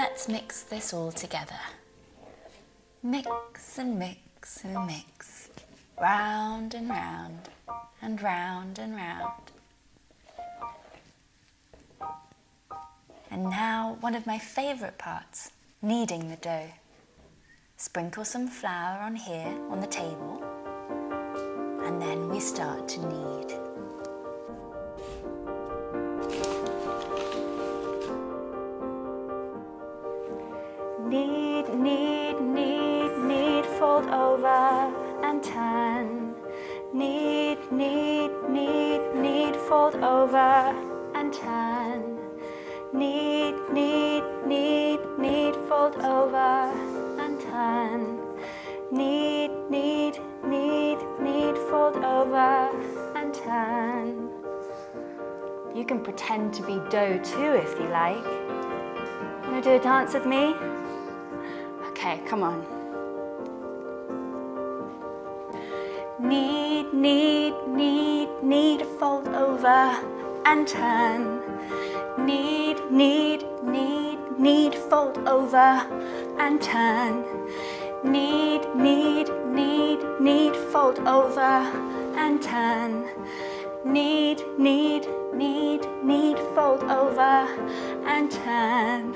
let's mix this all together. Mix and mix and mix, round and round and round and round. And now one of my favourite parts, kneading the dough. Sprinkle some flour on here on the table, and then we start to knead. Knead, knead, knead, knead, fold over and turn. Knead, knead, knead, knead, fold over and turn. Knead, knead, knead, knead, fold over and turn. Knead, knead, knead, knead, fold over and turn. You can pretend to be dough too if you like. Want to do a dance with me? Okay, come on. Knead, knead, knead, knead, fold over and turn. Knead, knead, knead, knead, fold over and turn. Knead, knead, knead, knead, fold over and turn. Knead, knead, knead, knead, fold over and turn.